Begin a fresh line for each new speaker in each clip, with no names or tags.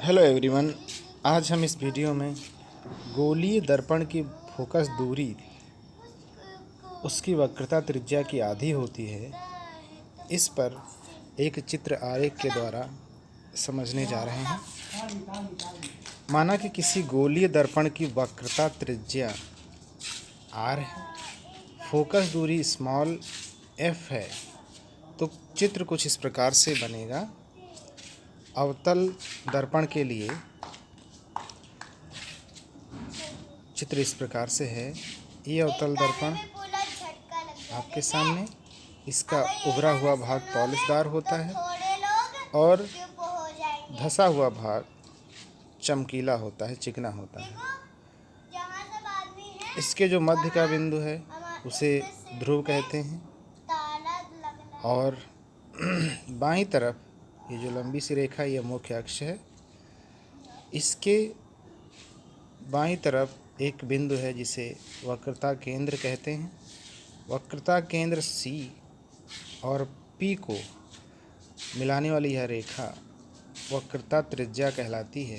Hello everyone. आज हम इस वीडियो में गोलीय दर्पण की फोकस दूरी उसकी वक्रता त्रिज्या की आधी होती है, इस पर एक चित्र आरेख के द्वारा समझने जा रहे हैं। माना कि किसी गोलीय दर्पण की वक्रता त्रिज्या r है, फोकस दूरी स्मॉल f है, तो चित्र कुछ इस प्रकार से बनेगा। अवतल दर्पण के लिए चित्र इस प्रकार से है। ये अवतल दर्पण आपके सामने, इसका उभरा हुआ भाग पॉलिशदार होता है और धंसा हुआ भाग चमकीला होता है, चिकना होता है। इसके जो मध्य का बिंदु है उसे ध्रुव कहते हैं और बाईं तरफ ये जो लंबी सी रेखा ये मुख्य अक्ष है। इसके बाईं तरफ एक बिंदु है जिसे वक्रता केंद्र कहते हैं। वक्रता केंद्र C और P को मिलाने वाली यह रेखा वक्रता त्रिज्या कहलाती है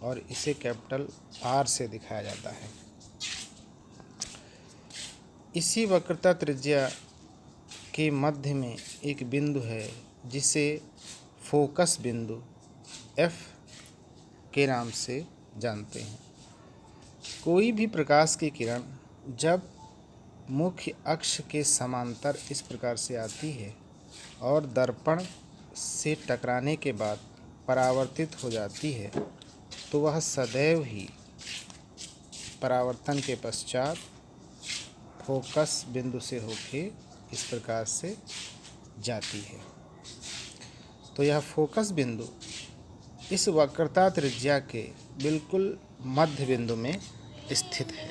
और इसे कैपिटल R से दिखाया जाता है। इसी वक्रता त्रिज्या के मध्य में एक बिंदु है जिसे फोकस बिंदु F के नाम से जानते हैं। कोई भी प्रकाश की किरण जब मुख्य अक्ष के समांतर इस प्रकार से आती है और दर्पण से टकराने के बाद परावर्तित हो जाती है, तो वह सदैव ही परावर्तन के पश्चात फोकस बिंदु से होके इस प्रकार से जाती है। तो यह फोकस बिंदु इस वक्रता त्रिज्या के बिल्कुल मध्य बिंदु में स्थित है।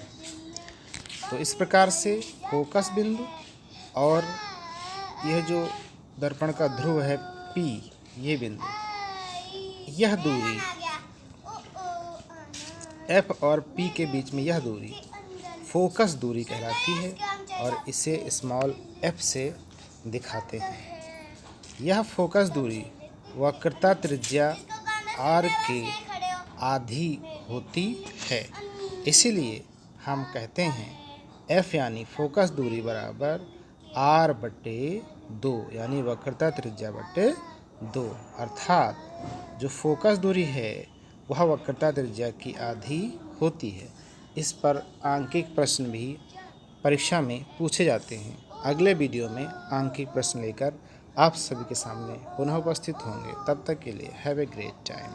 तो इस प्रकार से फोकस बिंदु और यह जो दर्पण का ध्रुव है P, ये बिंदु, यह दूरी F और P के बीच में यह दूरी फोकस दूरी कहलाती है और इसे स्मॉल f से दिखाते हैं। यह फोकस दूरी वक्रता त्रिज्या r के आधी होती है, इसीलिए हम कहते हैं f यानी फोकस दूरी बराबर r/2 यानी वक्रता त्रिज्या बटे 2, अर्थात जो फोकस दूरी है वह वक्रता त्रिज्या की आधी होती है। इस पर आंकिक प्रश्न भी परीक्षा में पूछे जाते हैं। अगले वीडियो में आंकिक प्रश्न लेकर आप सभी के सामने पुनः उपस्थित होंगे। तब तक के लिए हैव ए ग्रेट टाइम।